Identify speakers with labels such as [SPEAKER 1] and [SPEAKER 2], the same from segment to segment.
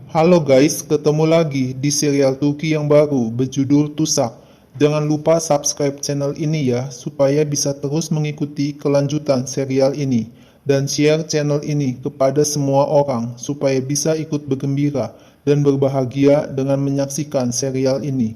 [SPEAKER 1] Halo guys, ketemu lagi di serial Turki yang baru berjudul Tusak. Jangan lupa subscribe channel ini ya, supaya bisa terus mengikuti kelanjutan serial ini. Dan share channel ini kepada semua orang, supaya bisa ikut bergembira dan berbahagia dengan menyaksikan serial ini.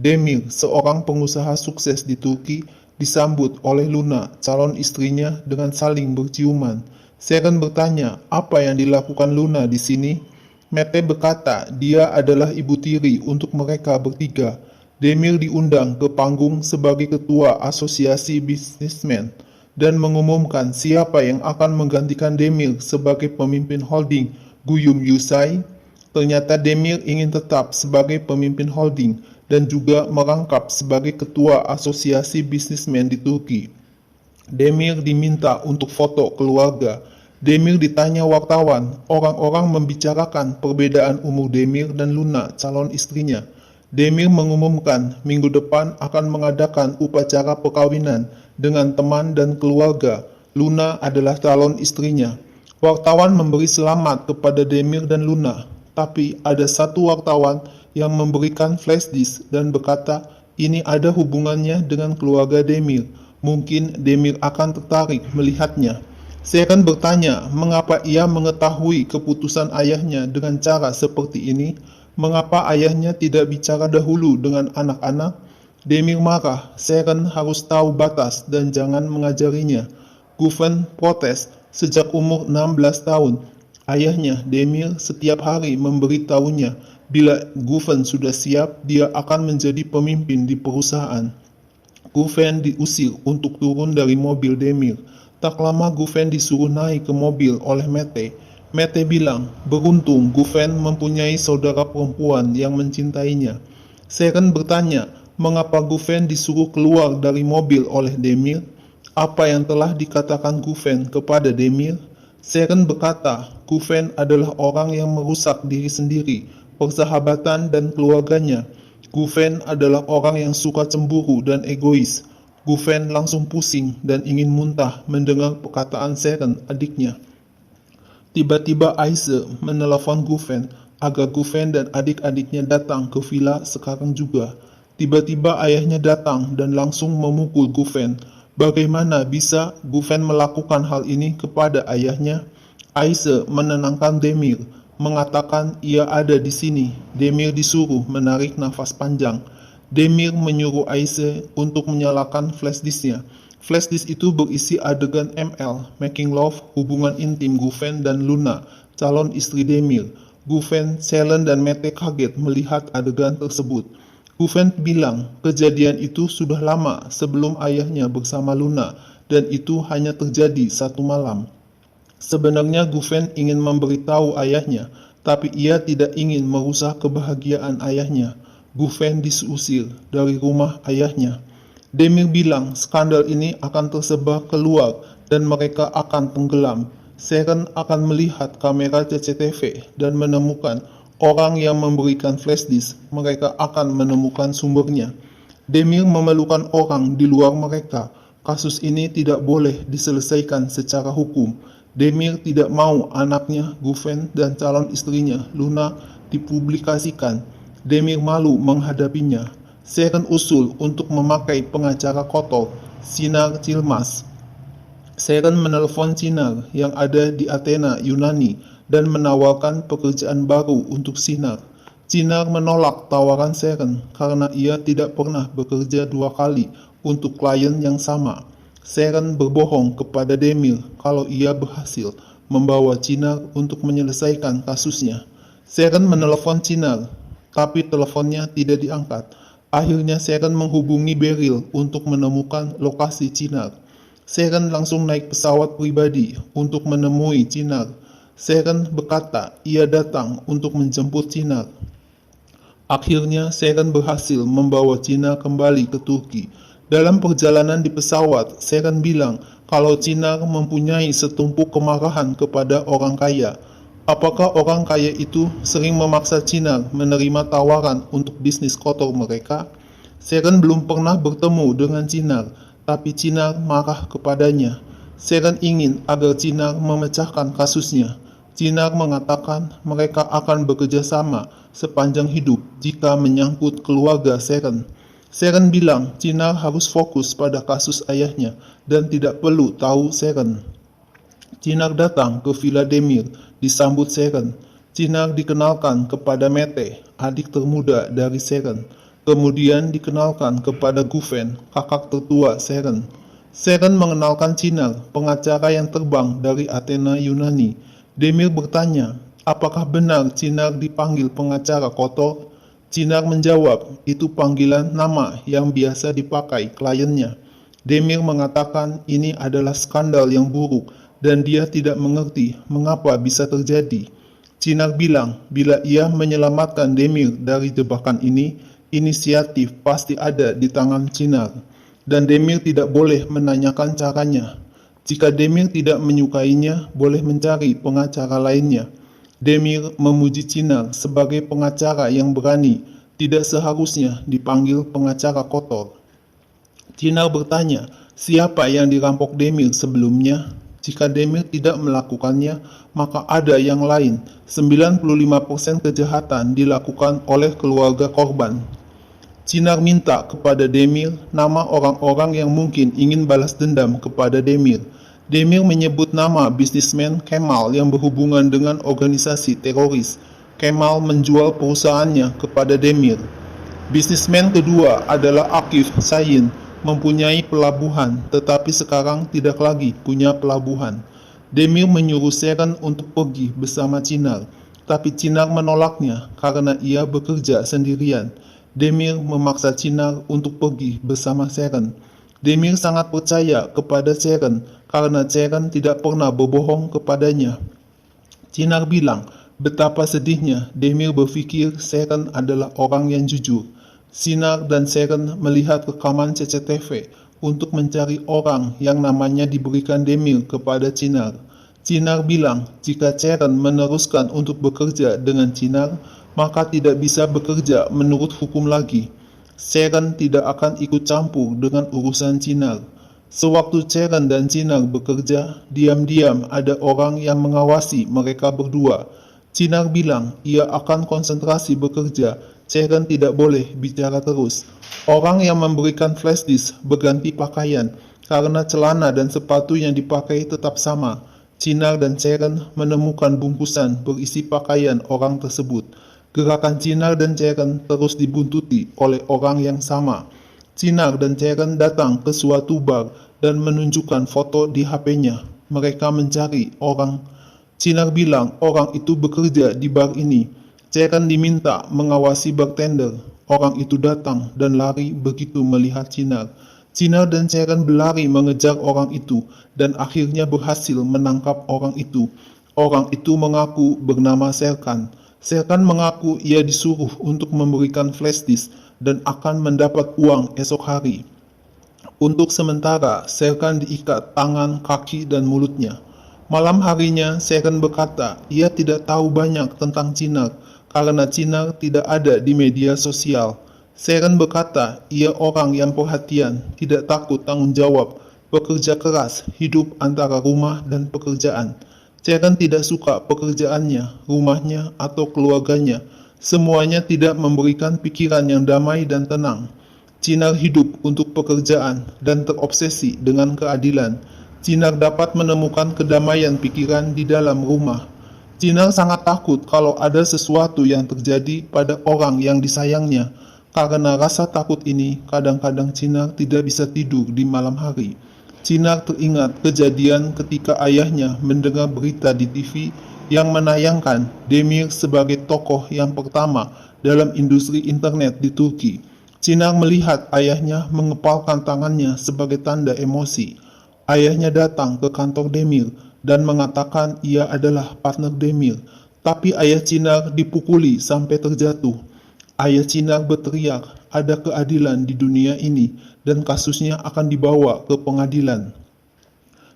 [SPEAKER 1] Demir, seorang pengusaha sukses di Turki, disambut oleh Luna, calon istrinya, dengan saling berciuman. Seren bertanya, apa yang dilakukan Luna di sini? Mete berkata dia adalah ibu tiri untuk mereka bertiga. Demir diundang ke panggung sebagai ketua asosiasi bisnismen dan mengumumkan siapa yang akan menggantikan Demir sebagai pemimpin holding Guyum Yusai. Ternyata Demir ingin tetap sebagai pemimpin holding dan juga merangkap sebagai ketua asosiasi bisnismen di Turki. Demir diminta untuk foto keluarga. Demir ditanya wartawan, orang-orang membicarakan perbedaan umur Demir dan Luna, calon istrinya. Demir mengumumkan minggu depan akan mengadakan upacara perkawinan dengan teman dan keluarga. Luna adalah calon istrinya. Wartawan memberi selamat kepada Demir dan Luna, tapi ada satu wartawan yang memberikan flash disk dan berkata ini ada hubungannya dengan keluarga Demir. Mungkin Demir akan tertarik melihatnya. Seren bertanya mengapa ia mengetahui keputusan ayahnya dengan cara seperti ini, mengapa ayahnya tidak bicara dahulu dengan anak-anak. Demir marah, Seren harus tahu batas dan jangan mengajarinya. Guven protes sejak umur 16 tahun. Ayahnya, Demir, setiap hari memberitahunya bila Guven sudah siap, dia akan menjadi pemimpin di perusahaan. Guven diusir untuk turun dari mobil Demir. Tak lama Guven disuruh naik ke mobil oleh Mete. Mete bilang, beruntung Guven mempunyai saudara perempuan yang mencintainya. Seren bertanya, mengapa Guven disuruh keluar dari mobil oleh Demir? Apa yang telah dikatakan Guven kepada Demir? Seren berkata, Guven adalah orang yang merusak diri sendiri, persahabatan dan keluarganya. Guven adalah orang yang suka cemburu dan egois. Guven langsung pusing dan ingin muntah mendengar perkataan Seren, adiknya. Tiba-tiba Aise menelepon Guven agar Guven dan adik-adiknya datang ke villa sekarang juga. Tiba-tiba ayahnya datang dan langsung memukul Guven. Bagaimana bisa Guven melakukan hal ini kepada ayahnya? Aise menenangkan Demir, mengatakan ia ada di sini. Demir disuruh menarik nafas panjang. Demir menyuruh Aise untuk menyalakan flash disknya. Flash disk itu berisi adegan ML, making love, hubungan intim Guven dan Luna, calon istri Demir. Guven, Selen dan Mete kaget melihat adegan tersebut. Guven bilang kejadian itu sudah lama sebelum ayahnya bersama Luna dan itu hanya terjadi satu malam. Sebenarnya Guven ingin memberitahu ayahnya, tapi ia tidak ingin merusak kebahagiaan ayahnya. Guven diusir dari rumah ayahnya. Demir bilang skandal ini akan tersebar keluar dan mereka akan tenggelam. Seren akan melihat kamera CCTV dan menemukan orang yang memberikan flash disk. Mereka akan menemukan sumbernya. Demir memerlukan orang di luar mereka. Kasus ini tidak boleh diselesaikan secara hukum. Demir tidak mau anaknya, Guven dan calon istrinya, Luna, dipublikasikan. Demir malu menghadapinya. Seren usul untuk memakai pengacara kotor, Sinar Cilmas. Seren menelpon Sinar yang ada di Athena, Yunani, dan menawarkan pekerjaan baru untuk Sinar. Sinar menolak tawaran Seren karena ia tidak pernah bekerja dua kali untuk klien yang sama. Seren berbohong kepada Demir kalau ia berhasil membawa Sinar untuk menyelesaikan kasusnya. Seren menelpon Sinar, tapi teleponnya tidak diangkat. Akhirnya Seren menghubungi Beryl untuk menemukan lokasi Sinar. Seren langsung naik pesawat pribadi untuk menemui Sinar. Seren berkata ia datang untuk menjemput Sinar. Akhirnya Seren berhasil membawa Sinar kembali ke Turki. Dalam perjalanan di pesawat, Seren bilang kalau Sinar mempunyai setumpuk kemarahan kepada orang kaya. Apakah orang kaya itu sering memaksa Sinar menerima tawaran untuk bisnis kotor mereka? Seren belum pernah bertemu dengan Sinar, tapi Sinar marah kepadanya. Seren ingin agar Sinar memecahkan kasusnya. Cinar mengatakan mereka akan bekerja sama sepanjang hidup jika menyangkut keluarga Seren. Seren bilang Cinar harus fokus pada kasus ayahnya dan tidak perlu tahu Seren. Cinar datang ke Villa Demir, disambut Seren. Cinar dikenalkan kepada Mete, adik termuda dari Seren. Kemudian dikenalkan kepada Guven, kakak tertua Seren. Seren mengenalkan Cinar, pengacara yang terbang dari Athena Yunani. Demir bertanya, apakah benar Cinar dipanggil pengacara kotor? Cinar menjawab, itu panggilan nama yang biasa dipakai kliennya. Demir mengatakan ini adalah skandal yang buruk dan dia tidak mengerti mengapa bisa terjadi. Cinar bilang, bila ia menyelamatkan Demir dari jebakan ini, inisiatif pasti ada di tangan Cinar. Dan Demir tidak boleh menanyakan caranya. Jika Demir tidak menyukainya, boleh mencari pengacara lainnya. Demir memuji Cinar sebagai pengacara yang berani, tidak seharusnya dipanggil pengacara kotor. Cinar bertanya, siapa yang dirampok Demir sebelumnya? Jika Demir tidak melakukannya, maka ada yang lain. 95% kejahatan dilakukan oleh keluarga korban. Cinar minta kepada Demir nama orang-orang yang mungkin ingin balas dendam kepada Demir. Demir menyebut nama bisnismen Kemal yang berhubungan dengan organisasi teroris. Kemal menjual perusahaannya kepada Demir. Bisnismen kedua adalah Akif Sayin, mempunyai pelabuhan tetapi sekarang tidak lagi punya pelabuhan. Demir menyuruh Seren untuk pergi bersama Cinar, tapi Cinar menolaknya karena ia bekerja sendirian. Demir memaksa Cinar untuk pergi bersama Seren. Demir sangat percaya kepada Seren karena Seren tidak pernah berbohong kepadanya. Cinar bilang betapa sedihnya Demir berpikir Seren adalah orang yang jujur. Cinar dan Seren melihat rekaman CCTV untuk mencari orang yang namanya diberikan Demir kepada Cinar. Cinar bilang jika Seren meneruskan untuk bekerja dengan Cinar, maka tidak bisa bekerja menurut hukum lagi. Seren tidak akan ikut campur dengan urusan Cinar. Sewaktu Seren dan Cinar bekerja, diam-diam ada orang yang mengawasi mereka berdua. Cinar bilang ia akan konsentrasi bekerja. Seren tidak boleh bicara terus. Orang yang memberikan flash disk berganti pakaian karena celana dan sepatu yang dipakai tetap sama. Cinar dan Seren menemukan bungkusan berisi pakaian orang tersebut. Gerakan Cinar dan Seren terus dibuntuti oleh orang yang sama. Cinar dan Seren datang ke suatu bar dan menunjukkan foto di HP-nya. Mereka mencari orang. Cinar bilang orang itu bekerja di bar ini. Seren diminta mengawasi bartender. Orang itu datang dan lari begitu melihat Cinar. Cinar dan Seren berlari mengejar orang itu dan akhirnya berhasil menangkap orang itu. Orang itu mengaku bernama Serkan. Serkan mengaku ia disuruh untuk memberikan flash disk dan akan mendapat uang esok hari. Untuk sementara, Serkan diikat tangan, kaki, dan mulutnya. Malam harinya, Seren berkata ia tidak tahu banyak tentang Cinar karena Cinar tidak ada di media sosial. Seren berkata ia orang yang perhatian, tidak takut tanggung jawab, bekerja keras, hidup antara rumah dan pekerjaan. Seren tidak suka pekerjaannya, rumahnya, atau keluarganya. Semuanya tidak memberikan pikiran yang damai dan tenang. Cinar hidup untuk pekerjaan dan terobsesi dengan keadilan. Cinar dapat menemukan kedamaian pikiran di dalam rumah. Cinar sangat takut kalau ada sesuatu yang terjadi pada orang yang disayangnya. Karena rasa takut ini, kadang-kadang Cinar tidak bisa tidur di malam hari. Cinar teringat kejadian ketika ayahnya mendengar berita di TV yang menayangkan Demir sebagai tokoh yang pertama dalam industri internet di Turki. Cinar melihat ayahnya mengepalkan tangannya sebagai tanda emosi. Ayahnya datang ke kantor Demir dan mengatakan ia adalah partner Demir, tapi ayah Cinar dipukuli sampai terjatuh. Ayah Cinar berteriak, ada keadilan di dunia ini dan kasusnya akan dibawa ke pengadilan.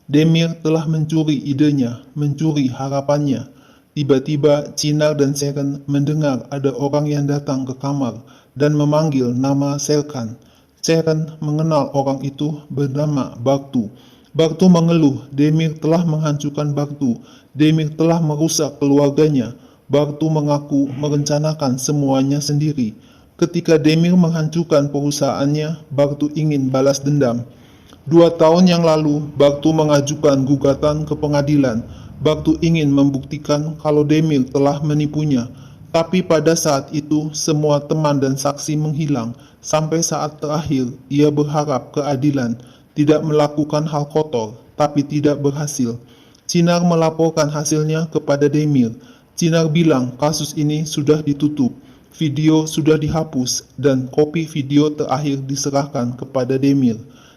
[SPEAKER 1] Demir telah mencuri idenya, mencuri harapannya. Tiba-tiba Cinar dan Seren mendengar ada orang yang datang ke kamar dan memanggil nama Serkan. Seren mengenal orang itu bernama Bartu. Bartu mengeluh Demir telah menghancurkan Bartu. Demir telah merusak keluarganya. Bartu mengaku merencanakan semuanya sendiri. Ketika Demir menghancurkan perusahaannya, Bartu ingin balas dendam. 2 tahun yang lalu, Bartu mengajukan gugatan ke pengadilan. Bartu ingin membuktikan kalau Demir telah menipunya. Tapi pada saat itu, semua teman dan saksi menghilang. Sampai saat terakhir, ia berharap keadilan, tidak melakukan hal kotor, tapi tidak berhasil. Chinar melaporkan hasilnya kepada Demir. Chinar bilang kasus ini sudah ditutup, video sudah dihapus, dan kopi video terakhir diserahkan kepada Demir.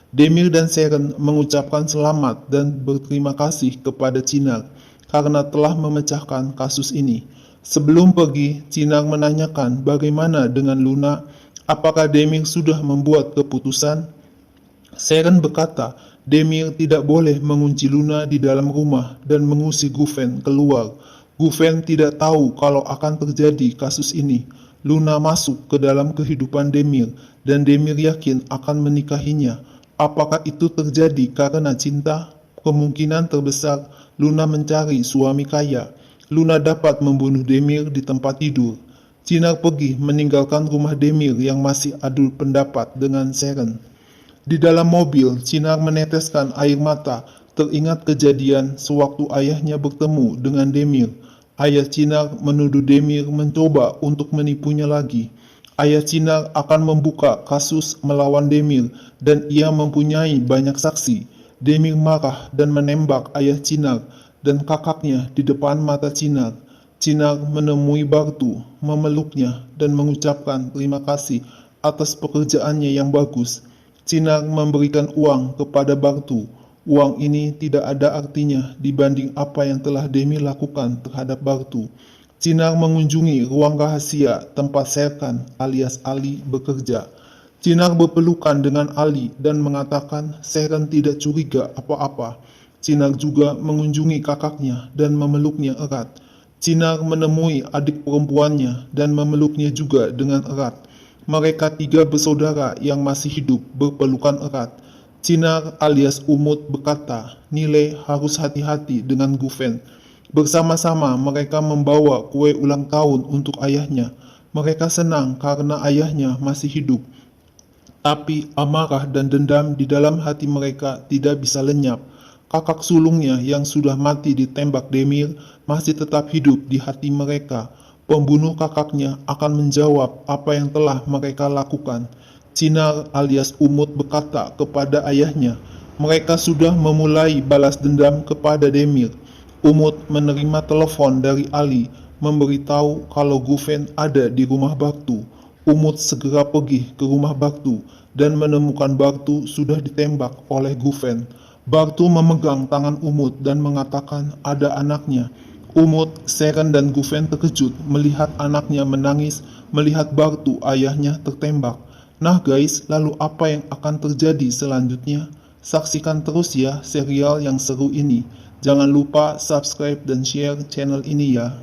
[SPEAKER 1] Demir dan Sharon mengucapkan selamat dan berterima kasih kepada Chinar karena telah memecahkan kasus ini. Sebelum pergi, Chinar menanyakan bagaimana dengan Luna, apakah Demir sudah membuat keputusan? Sharon berkata, Demir tidak boleh mengunci Luna di dalam rumah dan mengusir Guven keluar. Guven tidak tahu kalau akan terjadi kasus ini. Luna masuk ke dalam kehidupan Demir dan Demir yakin akan menikahinya. Apakah itu terjadi karena cinta? Kemungkinan terbesar Luna mencari suami kaya. Luna dapat membunuh Demir di tempat tidur. Chinar pergi meninggalkan rumah Demir yang masih adu pendapat dengan Sharon. Di dalam mobil, Chinar meneteskan air mata, teringat kejadian sewaktu ayahnya bertemu dengan Demir. Ayah Chinar menuduh Demir mencoba untuk menipunya lagi. Ayah Chinar akan membuka kasus melawan Demir dan ia mempunyai banyak saksi. Demir marah dan menembak ayah Chinar dan kakaknya di depan mata Chinar. Chinar menemui Bartu, memeluknya dan mengucapkan terima kasih atas pekerjaannya yang bagus. Chinar memberikan uang kepada Bartu. Uang ini tidak ada artinya dibanding apa yang telah Demir lakukan terhadap Bartu. Chinar mengunjungi ruang rahasia tempat Serkan alias Ali bekerja. Chinar berpelukan dengan Ali dan mengatakan Sharon tidak curiga apa-apa. Chinar juga mengunjungi kakaknya dan memeluknya erat. Chinar menemui adik perempuannya dan memeluknya juga dengan erat. Mereka 3 bersaudara yang masih hidup berpelukan erat. Chinar alias Umut berkata, Nile harus hati-hati dengan Guven. Bersama-sama mereka membawa kue ulang tahun untuk ayahnya. Mereka senang karena ayahnya masih hidup. Tapi amarah dan dendam di dalam hati mereka tidak bisa lenyap. Kakak sulungnya yang sudah mati ditembak Demir masih tetap hidup di hati mereka. Pembunuh kakaknya akan menjawab apa yang telah mereka lakukan. Chinar alias Umut berkata kepada ayahnya, mereka sudah memulai balas dendam kepada Demir. Umut menerima telepon dari Ali, memberitahu kalau Guven ada di rumah Bartu. Umut segera pergi ke rumah Bartu dan menemukan Bartu sudah ditembak oleh Guven. Bartu memegang tangan Umut dan mengatakan ada anaknya. Umut, Sharon dan Guven terkejut melihat anaknya menangis, melihat Bartu ayahnya tertembak. Nah guys, lalu apa yang akan terjadi selanjutnya? Saksikan terus ya serial yang seru ini. Jangan lupa subscribe dan share channel ini ya.